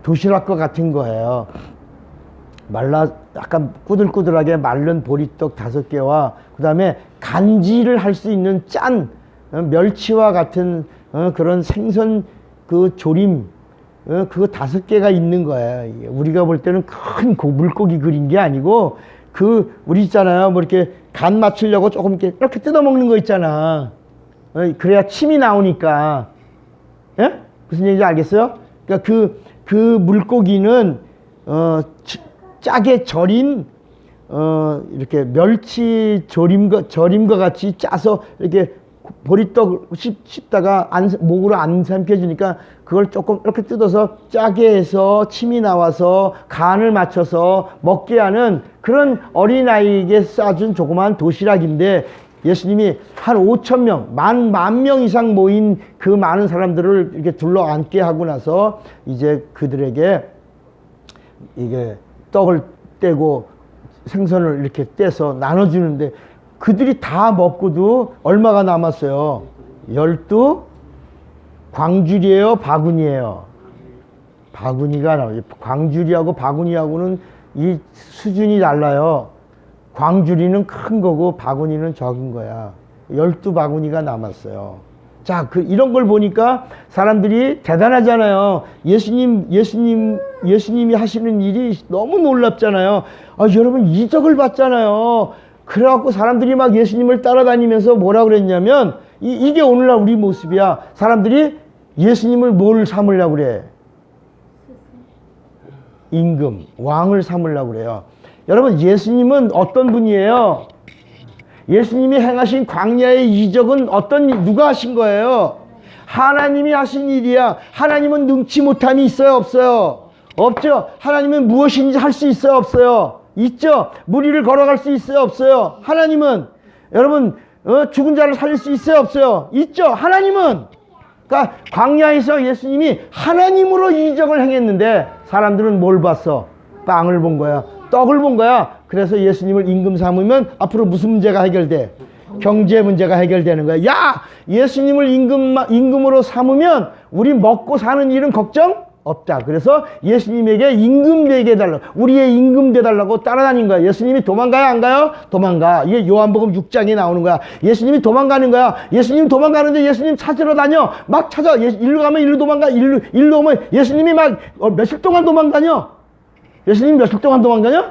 도시락과 같은 거예요. 약간 꾸들꾸들하게 마른 보리떡 5개와 그 다음에 간지를 할 수 있는 짠 멸치와 같은 그런 생선 그 조림 그거 5개가 있는 거예요. 우리가 볼 때는 큰 물고기 그린 게 아니고 우리 있잖아요. 뭐 이렇게 간 맞추려고 조금 이렇게 뜯어먹는 거 있잖아. 그래야 침이 나오니까. 예? 무슨 얘기인지 알겠어요? 그러니까 그 물고기는 짜게 절인 이렇게 멸치 절임과 같이 짜서 이렇게 보리떡 씹다가 목으로 안 삼켜지니까 그걸 조금 이렇게 뜯어서 짜게 해서 침이 나와서 간을 맞춰서 먹게 하는 그런 어린아이에게 싸준 조그마한 도시락인데, 예수님이 한 5,000명, 만 명 이상 모인 그 많은 사람들을 이렇게 둘러 앉게 하고 나서 이제 그들에게 이게 떡을 떼고 생선을 이렇게 떼서 나눠주는데, 그들이 다 먹고도 얼마가 남았어요? 12 광주리예요, 바구니예요? 바구니가 나와요. 광주리하고 바구니하고는 이 수준이 달라요. 광주리는 큰 거고 바구니는 적은 거야. 12바구니가 남았어요. 자, 이런 걸 보니까 사람들이 대단하잖아요. 예수님이 하시는 일이 너무 놀랍잖아요. 여러분, 이적을 봤잖아요. 그래갖고 사람들이 막 예수님을 따라다니면서 뭐라 그랬냐면, 이게 오늘날 우리 모습이야. 사람들이 예수님을 뭘 삼으려고 그래? 임금, 왕을 삼으려고 그래요. 여러분, 예수님은 어떤 분이에요? 예수님이 행하신 광야의 이적은 누가 하신 거예요? 하나님이 하신 일이야. 하나님은 능치 못함이 있어요, 없어요? 없죠. 하나님은 무엇인지 할 수 있어요, 없어요? 있죠. 물 위를 걸어갈 수 있어요, 없어요? 하나님은. 여러분, 죽은 자를 살릴 수 있어요, 없어요? 있죠. 하나님은. 그러니까 광야에서 예수님이 하나님으로 이적을 행했는데 사람들은 뭘 봤어? 빵을 본 거야, 떡을 본 거야. 그래서 예수님을 임금 삼으면 앞으로 무슨 문제가 해결돼? 경제 문제가 해결되는 거야. 야, 예수님을 임금으로 삼으면 우리 먹고 사는 일은 걱정 없다. 그래서 예수님에게 임금 되게 해달라고, 우리의 임금 되달라고 따라다닌 거야. 예수님이 도망가요, 안 가요? 도망가. 이게 요한복음 6장에 나오는 거야. 예수님이 도망가는 거야. 예수님 도망가는데 예수님 찾으러 다녀. 막 찾아. 일로 가면 일로 도망가. 일로 오면 예수님이 막 며칠 동안 도망다녀. 예수님 며칠 동안 도망다녀?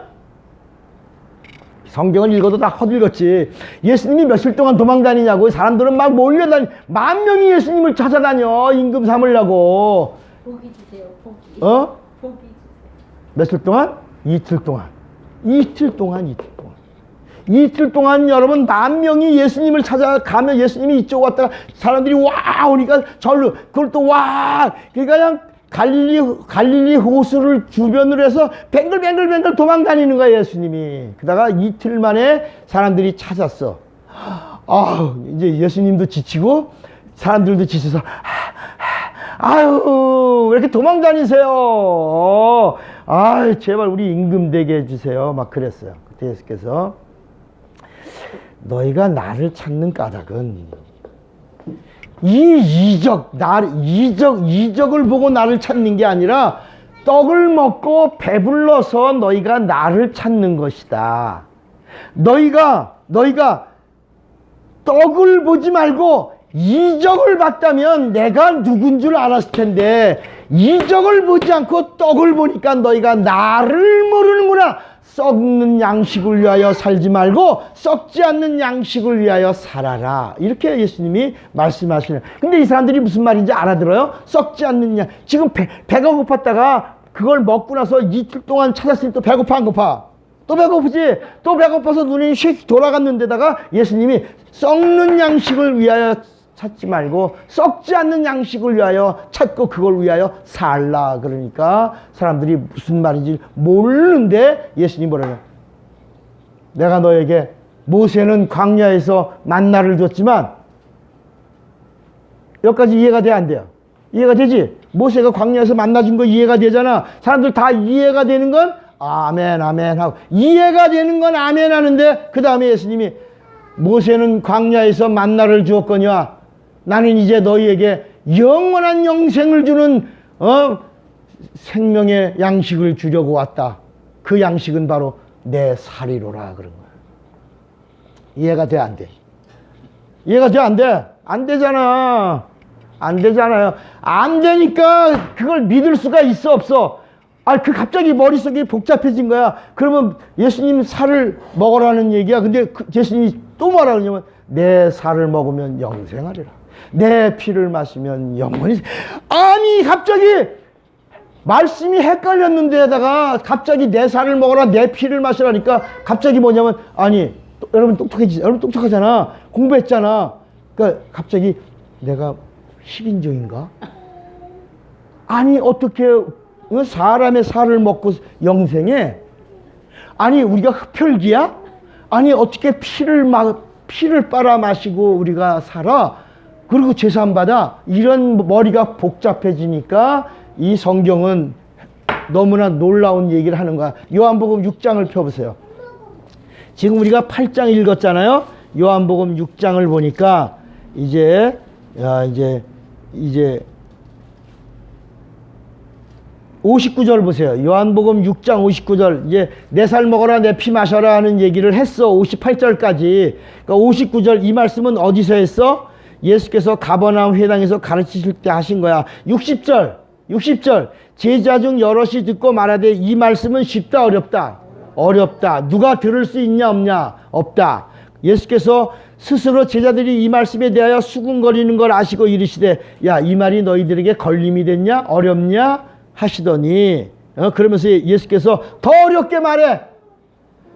성경을 읽어도 다 헛읽었지. 예수님이 며칠 동안 도망다니냐고. 사람들은 막 몰려다니. 10,000명이 예수님을 찾아다녀. 임금 삼으려고. 보기 주세요, 보기. 보기 주세요. 며칠 동안? 이틀 동안. 이틀 동안 여러분 10,000명이 예수님을 찾아가면 예수님이 이쪽 왔다가 사람들이 와 오니까 절로, 그걸 또 와. 그러니까 그냥 갈릴리 호수를 주변으로 해서 뱅글뱅글 도망다니는 거야, 예수님이. 그러다가 이틀 만에 사람들이 찾았어. 이제 예수님도 지치고 사람들도 지쳐서 아유, 왜 이렇게 도망다니세요? 제발 우리 임금 되게 해주세요. 막 그랬어요. 그때 예수께서 너희가 나를 찾는 까닭은 이적을 보고 나를 찾는 게 아니라 떡을 먹고 배불러서 너희가 나를 찾는 것이다. 너희가 떡을 보지 말고 이적을 봤다면 내가 누군 줄 알았을 텐데, 이적을 보지 않고 떡을 보니까 너희가 나를 모르는구나. 썩는 양식을 위하여 살지 말고 썩지 않는 양식을 위하여 살아라. 이렇게 예수님이 말씀하시네요. 근데 이 사람들이 무슨 말인지 알아들어요? 썩지 않는 양. 지금 배가 고팠다가 그걸 먹고 나서 이틀 동안 찾았으니 또 배고파, 안 고파? 또 배고프지? 또 배고파서 눈이 휙 돌아갔는데다가 예수님이 썩는 양식을 위하여 찾지 말고 썩지 않는 양식을 위하여 찾고 그걸 위하여 살라. 그러니까 사람들이 무슨 말인지 모르는데 예수님이 뭐라고요? 내가 너에게 모세는 광야에서 만나를 줬지만, 여기까지 이해가 돼, 안 돼요? 이해가 되지? 모세가 광야에서 만나준 거 이해가 되잖아. 사람들 다 이해가 되는 건 아멘 아멘 하고, 이해가 되는 건 아멘 하는데 그 다음에 예수님이 모세는 광야에서 만나를 주었거니와 나는 이제 너희에게 영원한 영생을 주는 생명의 양식을 주려고 왔다. 그 양식은 바로 내 살이로라. 그런 거야. 이해가 돼, 안 돼? 이해가 돼, 안 돼? 안 되잖아. 안 되잖아요. 안 되니까 그걸 믿을 수가 있어, 없어? 갑자기 머릿속이 복잡해진 거야. 그러면 예수님 살을 먹으라는 얘기야. 근데 예수님이 또 뭐라 그러냐면 내 살을 먹으면 영생하리라. 내 피를 마시면 영원히. 아니, 갑자기 말씀이 헷갈렸는데다가 갑자기 내 살을 먹어라, 내 피를 마시라니까 갑자기 뭐냐면, 아니, 여러분 똑똑해지, 여러분 똑똑하잖아. 공부했잖아. 그러니까 갑자기 내가 식인종인가? 아니 어떻게 사람의 살을 먹고 영생해? 아니 우리가 흡혈귀야? 아니 어떻게 피를 빨아 마시고 우리가 살아? 그리고 제사함받아? 이런 머리가 복잡해지니까 이 성경은 너무나 놀라운 얘기를 하는 거야. 요한복음 6장을 펴보세요. 지금 우리가 8장 읽었잖아요. 요한복음 6장을 보니까 이제 59절 보세요. 요한복음 6장 59절. 이제 내 살 먹어라 내 피 마셔라 하는 얘기를 했어. 58절까지. 그러니까 59절 이 말씀은 어디서 했어? 예수께서 가버나움 회당에서 가르치실 때 하신 거야. 60절. 제자 중 여럿이 듣고 말하되 이 말씀은 쉽다 어렵다? 어렵다. 누가 들을 수 있냐 없냐? 없다. 예수께서 스스로 제자들이 이 말씀에 대하여 수군거리는 걸 아시고 이르시되 야, 이 말이 너희들에게 걸림이 됐냐? 어렵냐? 하시더니 그러면서 예수께서 더 어렵게 말해.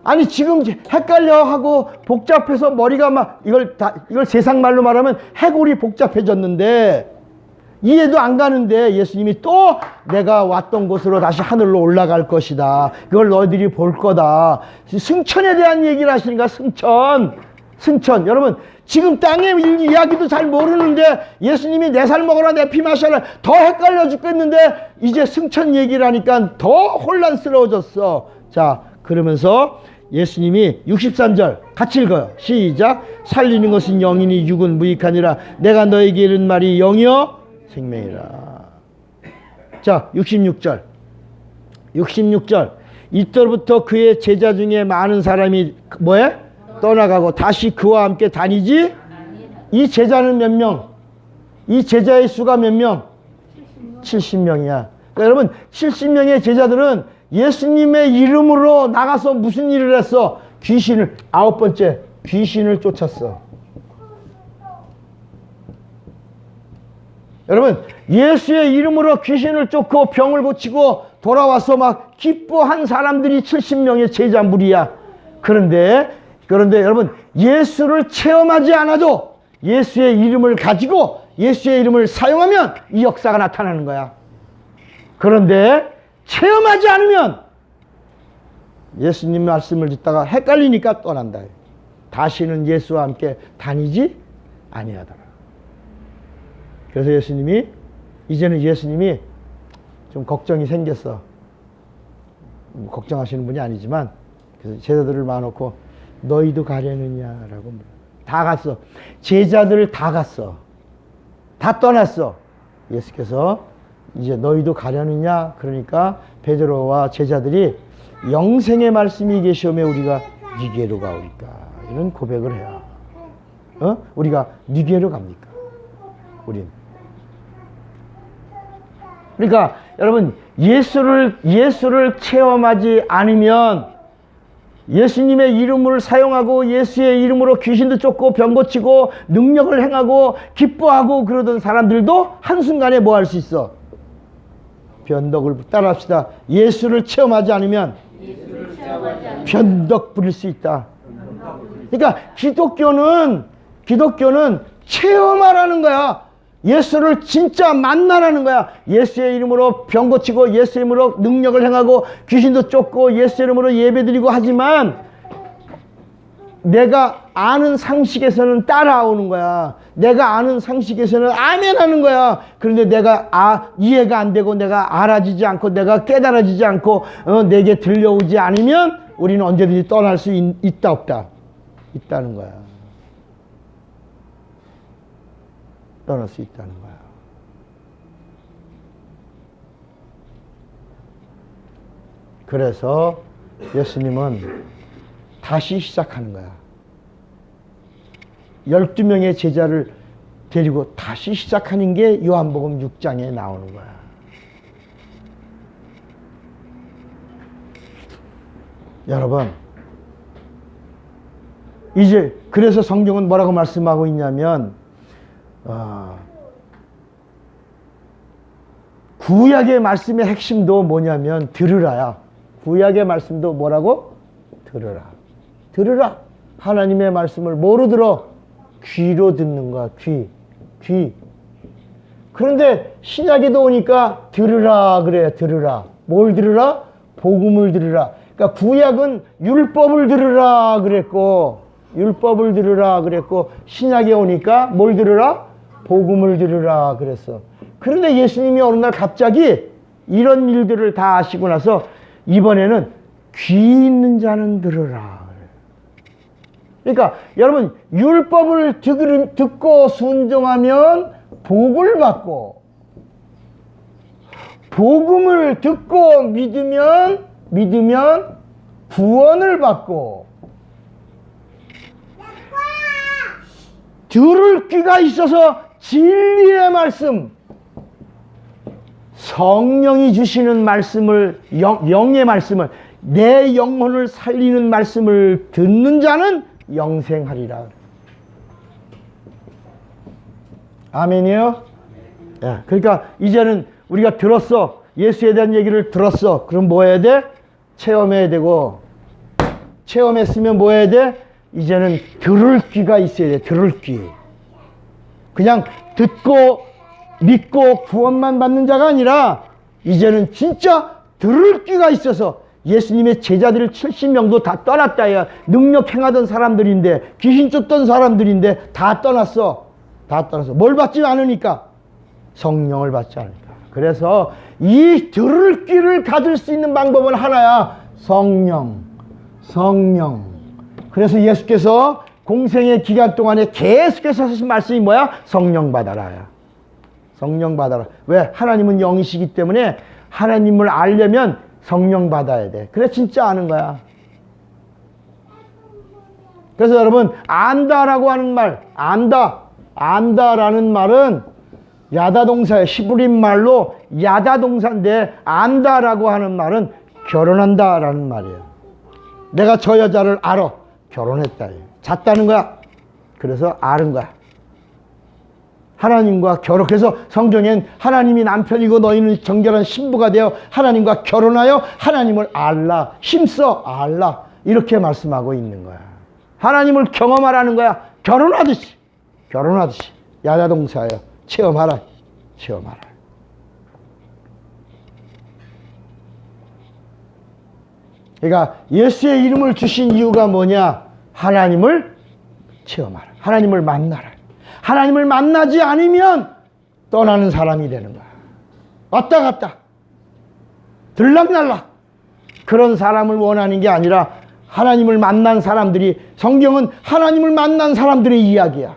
아니 지금 헷갈려 하고 복잡해서 머리가 막 이걸 세상말로 말하면 해골이 복잡해졌는데 이해도 안 가는데 예수님이 또 내가 왔던 곳으로 다시 하늘로 올라갈 것이다. 그걸 너희들이 볼 거다. 승천에 대한 얘기를 하시니까 승천. 여러분 지금 땅의 이야기도 잘 모르는데 예수님이 내 살 먹어라 내 피 마셔라 더 헷갈려 죽겠는데 이제 승천 얘기를 하니까 더 혼란스러워졌어. 자, 그러면서 예수님이 63절 같이 읽어요. 시작. 살리는 것은 영이니 육은 무익하니라. 내가 너에게 이른 말이 영이요 생명이라. 자, 66절. 이때부터 그의 제자 중에 많은 사람이 뭐해? 떠나가고 다시 그와 함께 다니지. 이 제자는 몇 명? 이 제자의 수가 몇 명? 70명이야. 그러니까 여러분 70명의 제자들은 예수님의 이름으로 나가서 무슨 일을 했어? 아홉 번째 귀신을 쫓았어. 여러분 예수의 이름으로 귀신을 쫓고 병을 고치고 돌아와서 막 기뻐한 사람들이 70명의 제자 무리야. 그런데 여러분 예수를 체험하지 않아도 예수의 이름을 가지고 예수의 이름을 사용하면 이 역사가 나타나는 거야. 그런데 체험하지 않으면 예수님 말씀을 듣다가 헷갈리니까 떠난다. 다시는 예수와 함께 다니지 아니하더라. 그래서 이제는 예수님이 좀 걱정이 생겼어. 걱정하시는 분이 아니지만 그래서 제자들을 모아놓고 너희도 가려느냐라고 물어. 다 갔어. 제자들 다 갔어. 다 떠났어. 예수께서 이제 너희도 가려느냐? 그러니까 베드로와 제자들이 영생의 말씀이 계시오매 우리가 니게로 가오리까? 이런 고백을 해요. 우리가 니게로 갑니까? 우린. 그러니까 여러분 예수를 체험하지 않으면 예수님의 이름을 사용하고 예수의 이름으로 귀신도 쫓고 병 고치고 능력을 행하고 기뻐하고 그러던 사람들도 한순간에 뭐 할 수 있어? 변덕을 따라합시다. 예수를 체험하지 않으면 변덕 부릴 수 있다. 그러니까 기독교는 체험하라는 거야. 예수를 진짜 만나라는 거야. 예수의 이름으로 병 고치고 예수의 이름으로 능력을 행하고 귀신도 쫓고 예수의 이름으로 예배드리고 하지만 내가 아는 상식에서는 따라오는 거야. 내가 아는 상식에서는 아멘 하는 거야. 그런데 내가 이해가 안 되고 내가 알아지지 않고 내가 깨달아지지 않고 내게 들려오지 않으면 우리는 언제든지 떠날 수 있다 없다? 있다는 거야. 떠날 수 있다는 거야. 그래서 예수님은 다시 시작하는 거야. 12명의 제자를 데리고 다시 시작하는 게 요한복음 6장에 나오는 거야. 여러분, 이제 그래서 성경은 뭐라고 말씀하고 있냐면 구약의 말씀의 핵심도 뭐냐면 들으라야. 구약의 말씀도 뭐라고? 들으라. 하나님의 말씀을 뭐로 들어? 귀로 듣는 거야. 귀. 그런데 신약에도 오니까 들으라 그래. 들으라. 뭘 들으라? 복음을 들으라. 그러니까 구약은 율법을 들으라 그랬고, 율법을 들으라 그랬고, 신약에 오니까 뭘 들으라? 복음을 들으라 그랬어. 그런데 예수님이 어느 날 갑자기 이런 일들을 다 하시고 나서 이번에는 귀 있는 자는 들으라. 그러니까 여러분, 율법을 듣고 순종하면 복을 받고, 복음을 듣고 믿으면 구원을 받고, 들을 귀가 있어서 진리의 말씀, 성령이 주시는 말씀을, 영의 말씀을, 내 영혼을 살리는 말씀을 듣는 자는 영생하리라. 아멘이요? 예, 그러니까 이제는 우리가 들었어. 예수에 대한 얘기를 들었어. 그럼 뭐 해야 돼? 체험해야 되고, 체험했으면 뭐 해야 돼? 이제는 들을 귀가 있어야 돼. 들을 귀. 그냥 듣고 믿고 구원만 받는 자가 아니라 이제는 진짜 들을 귀가 있어서, 예수님의 제자들을 70명도 다 떠났다. 야, 능력 행하던 사람들인데, 귀신 쫓던 사람들인데 다 떠났어. 다 떠났어. 뭘 받지 않으니까? 성령을 받지 않으니까. 그래서 이 들을 귀를 가질 수 있는 방법은 하나야. 성령. 그래서 예수께서 공생의 기간 동안에 계속해서 하신 말씀이 뭐야? 성령 받아라. 성령 받아라. 왜? 하나님은 영이시기 때문에 하나님을 알려면 성령 받아야 돼. 그래 진짜 아는 거야. 그래서 여러분, 안다라고 하는 말, 안다라는 말은 야다동사예요. 히브리 말로 야다동사인데, 안다라고 하는 말은 결혼한다라는 말이에요. 내가 저 여자를 알아. 결혼했다. 잤다는 거야. 그래서 아는 거야. 하나님과 결혼. 그래서 성경엔 하나님이 남편이고 너희는 정결한 신부가 되어 하나님과 결혼하여 하나님을 알라. 힘써 알라. 이렇게 말씀하고 있는 거야. 하나님을 경험하라는 거야. 결혼하듯이. 야자동사예요. 체험하라. 그러니까 예수의 이름을 주신 이유가 뭐냐? 하나님을 체험하라. 하나님을 만나라. 하나님을 만나지 않으면 떠나는 사람이 되는 거야. 왔다 갔다 들락날락. 그런 사람을 원하는 게 아니라 하나님을 만난 사람들이, 성경은 하나님을 만난 사람들의 이야기야.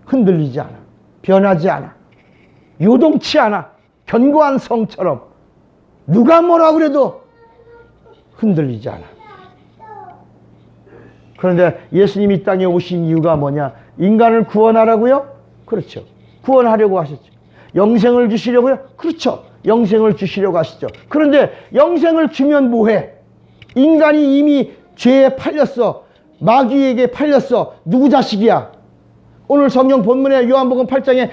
흔들리지 않아. 변하지 않아. 요동치 않아. 견고한 성처럼 누가 뭐라 그래도 흔들리지 않아. 그런데 예수님이 이 땅에 오신 이유가 뭐냐? 인간을 구원하라고요? 그렇죠. 구원하려고 하셨죠. 영생을 주시려고요? 그렇죠. 영생을 주시려고 하시죠. 그런데 영생을 주면 뭐해? 인간이 이미 죄에 팔렸어. 마귀에게 팔렸어. 누구 자식이야? 오늘 성경 본문에 요한복음 8장에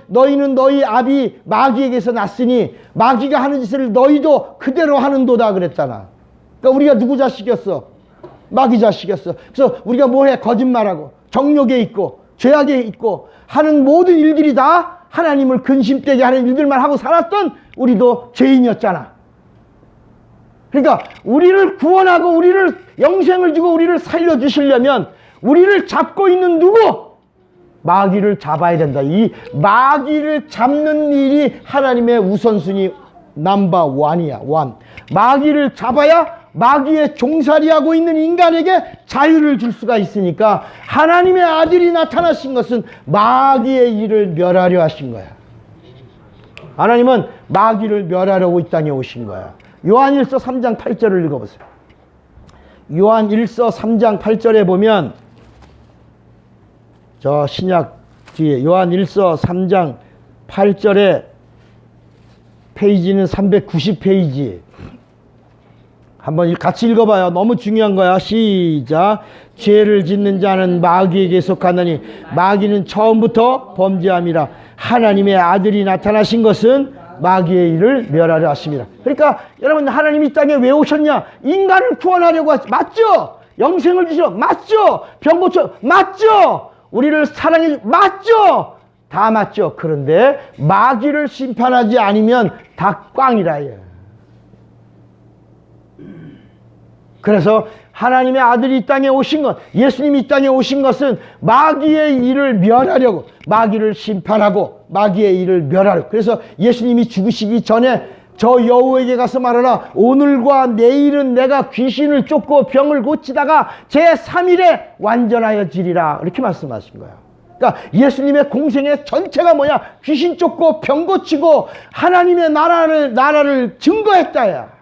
너희는 너희 아비 마귀에게서 났으니 마귀가 하는 짓을 너희도 그대로 하는도다 그랬잖아. 그러니까 우리가 누구 자식이었어? 마귀 자식이었어. 그래서 우리가 뭐해? 거짓말하고 정욕에 있고 죄악에 있고 하는 모든 일들이 다 하나님을 근심되게 하는 일들만 하고 살았던 우리도 죄인이었잖아. 그러니까 우리를 구원하고 우리를 영생을 주고 우리를 살려주시려면 우리를 잡고 있는 누구? 마귀를 잡아야 된다. 이 마귀를 잡는 일이 하나님의 우선순위 넘버1이야. 마귀를 잡아야 마귀의 종살이하고 있는 인간에게 자유를 줄 수가 있으니까 하나님의 아들이 나타나신 것은 마귀의 일을 멸하려 하신 거야. 하나님은 마귀를 멸하려고 이 땅에 오신 거야. 요한일서 3장 8절을 읽어보세요. 요한일서 3장 8절에 보면 저 신약 뒤에 요한일서 3장 8절에 페이지는 390페이지. 한번 같이 읽어봐요. 너무 중요한 거야. 시작. 죄를 짓는 자는 마귀에게 속하느니 마귀는 처음부터 범죄함이라. 하나님의 아들이 나타나신 것은 마귀의 일을 멸하려 하십니다. 그러니까 여러분, 하나님이 이 땅에 왜 오셨냐? 인간을 구원하려고 하시. 맞죠? 영생을 주시러. 맞죠? 병 고쳐. 맞죠? 우리를 사랑해 맞죠? 다 맞죠. 그런데 마귀를 심판하지 않으면 다 꽝이라. 그래서 하나님의 아들이 이 땅에 오신 것, 예수님이 이 땅에 오신 것은 마귀의 일을 멸하려고, 마귀를 심판하고 마귀의 일을 멸하려고. 그래서 예수님이 죽으시기 전에 저 여우에게 가서 말하라, 오늘과 내일은 내가 귀신을 쫓고 병을 고치다가 제3일에 완전하여지리라, 이렇게 말씀하신 거예요. 그러니까 예수님의 공생의 전체가 뭐야? 귀신 쫓고 병 고치고 하나님의 나라를 증거했다야.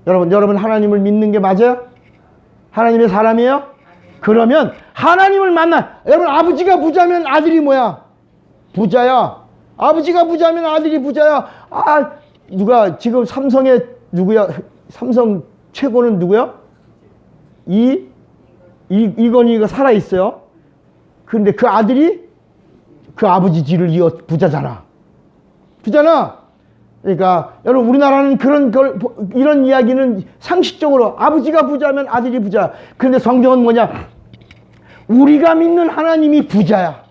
여러분 하나님을 믿는 게 맞아요? 하나님의 사람이에요? 그러면 하나님을 여러분, 아버지가 부자면 아들이 뭐야? 부자야. 아버지가 부자면 아들이 부자야. 누가 지금 삼성의 누구야? 삼성 최고는 누구야? 이건희가 살아있어요. 그런데 그 아들이 그 아버지 뒤를 이어 부자잖아. 그러니까 여러분, 우리나라는 이런 이야기는 상식적으로 아버지가 부자면 아들이 부자. 그런데 성경은 뭐냐? 우리가 믿는 하나님이 부자야.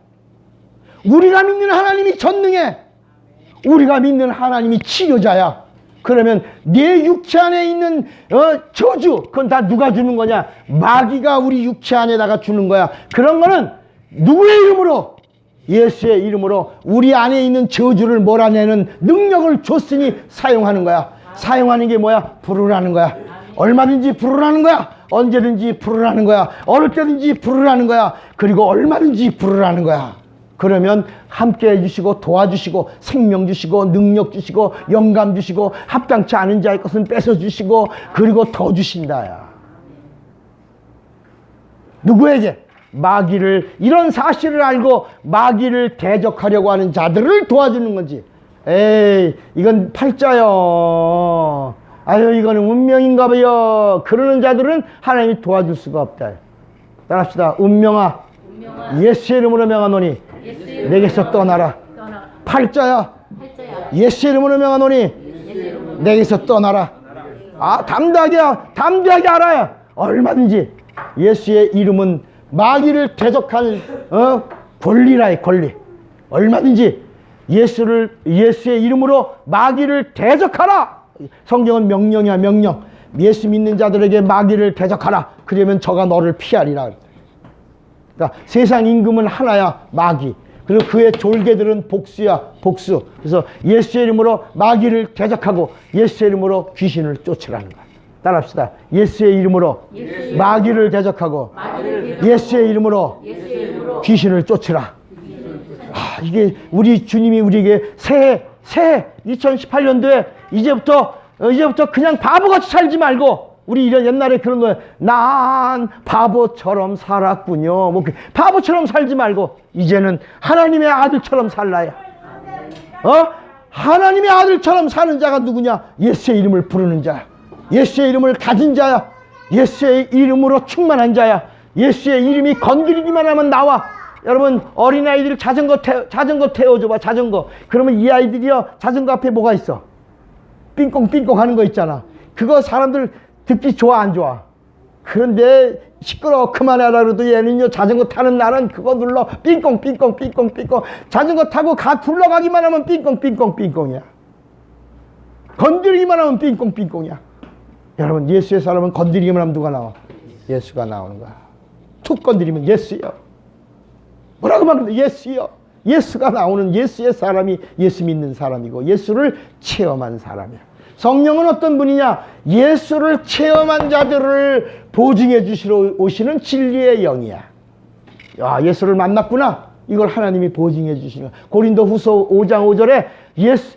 우리가 믿는 하나님이 전능해. 우리가 믿는 하나님이 치료자야. 그러면 내 육체 안에 있는 저주, 그건 다 누가 주는 거냐? 마귀가 우리 육체 안에다가 주는 거야. 그런 거는 누구의 이름으로? 예수의 이름으로 우리 안에 있는 저주를 몰아내는 능력을 줬으니 사용하는 거야. 사용하는 게 뭐야? 부르라는 거야. 얼마든지 부르라는 거야. 언제든지 부르라는 거야. 어느 때든지 부르라는 거야. 그리고 얼마든지 부르라는 거야. 그러면 함께 해주시고 도와주시고 생명 주시고 능력 주시고 영감 주시고 합당치 않은 자의 것은 뺏어주시고 그리고 더 주신다야. 누구에게? 마귀를, 이런 사실을 알고 마귀를 대적하려고 하는 자들을 도와주는 건지. 에이, 이건 팔자요. 아유, 이거는 운명인가 봐요. 그러는 자들은 하나님이 도와줄 수가 없다. 따라합시다. 운명아, 예수의 이름으로 명하노니 내게서 떠나라. 팔자야, 예수의 이름으로 명하노니 내게서 떠나라. 담대하게 알아요. 얼마든지 예수의 이름은 마귀를 대적할 권리라의 권리. 얼마든지 예수의 이름으로 마귀를 대적하라. 성경은 명령이야, 명령. 예수 믿는 자들에게 마귀를 대적하라. 그러면 저가 너를 피하리라. 그러니까 세상 임금은 하나야, 마귀. 그리고 그의 졸개들은 복수야, 복수. 그래서 예수의 이름으로 마귀를 대적하고 예수의 이름으로 귀신을 쫓으라는 거야. 따라합시다. 예수의 이름으로 마귀를 대적하고 예수의 이름으로 귀신을 쫓으라. 이게 우리 주님이 우리에게 새해 2018년도에 이제부터 그냥 바보같이 살지 말고, 우리 이런 옛날에 그런 거예요. 난 바보처럼 살았군요. 뭐 바보처럼 살지 말고 이제는 하나님의 아들처럼 살라야. 하나님의 아들처럼 사는 자가 누구냐? 예수의 이름을 부르는 자야. 예수의 이름을 가진 자야. 예수의 이름으로 충만한 자야. 예수의 이름이 건드리기만 하면 나와. 여러분, 어린아이들 자전거 태워줘봐. 자전거. 그러면 이 아이들이요, 자전거 앞에 뭐가 있어? 삥꽁삥꽁 하는 거 있잖아. 그거 사람들 듣기 좋아, 안 좋아? 그런데 시끄러워 그만하라 그래도 얘는요, 자전거 타는 날은 그거 눌러 삥꽁삥꽁. 자전거 타고 굴러가기만 하면 삥꽁삥꽁이야. 건드리기만 하면 삥꽁삥꽁이야. 여러분, 예수의 사람은 건드리기만 하면 누가 나와? 예수가 나오는 거야. 툭 건드리면 예수요. 뭐라고 말하면 예수요. 예수가 나오는, 예수의 사람이 예수 믿는 사람이고 예수를 체험한 사람이야. 성령은 어떤 분이냐? 예수를 체험한 자들을 보증해 주시러 오시는 진리의 영이야. 야, 예수를 만났구나. 이걸 하나님이 보증해 주시는 거야. 고린도후서 5장 5절에 예수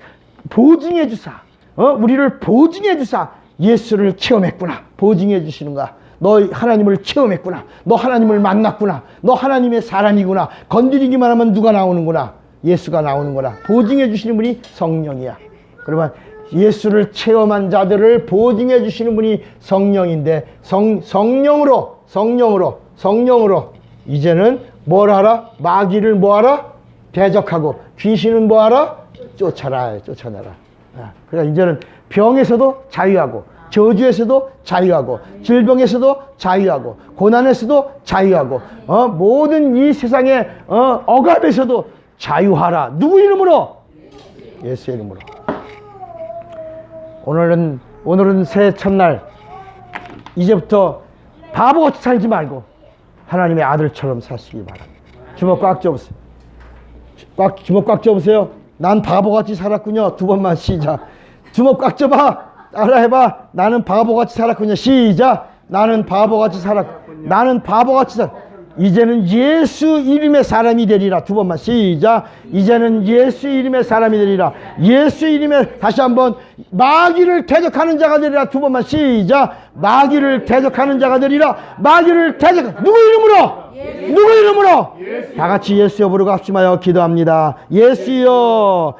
보증해 주사, 우리를 보증해 주사. 예수를 체험했구나. 보증해 주시는 거야. 너 하나님을 체험했구나. 너 하나님을 만났구나. 너 하나님의 사람이구나. 건드리기만 하면 누가 나오는구나? 예수가 나오는 거라. 보증해 주시는 분이 성령이야. 그러면 예수를 체험한 자들을 보증해 주시는 분이 성령인데, 성령으로 이제는 뭘 하라? 마귀를 뭐 하라? 대적하고 귀신은 뭐 하라? 쫓아내라. 그러니까 이제는 병에서도 자유하고 저주에서도 자유하고, 질병에서도 자유하고, 고난에서도 자유하고, 모든 이 세상의 억압에서도 자유하라. 누구 이름으로? 예수 이름으로. 오늘은 새해 첫날, 이제부터 바보같이 살지 말고 하나님의 아들처럼 사시기 바랍니다. 주먹 꽉 쥐어보세요. 주먹 꽉 쥐어보세요. 난 바보같이 살았군요. 두 번만 시작. 주먹 꽉 쥐어봐. 따라해봐. 나는 바보같이 살았군요. 시작. 나는 바보같이 나는 바보같이 이제는 예수 이름의 사람이 되리라. 두 번만 시작. 이제는 예수 이름의 사람이 되리라. 예수 이름의, 다시 한번, 마귀를 대적하는 자가 되리라. 두 번만 시작. 마귀를 대적하는 자가 되리라. 마귀를 누구 이름으로? 누구 이름으로? 다 같이 예수여 부르고 합심하여 기도합니다. 예수여.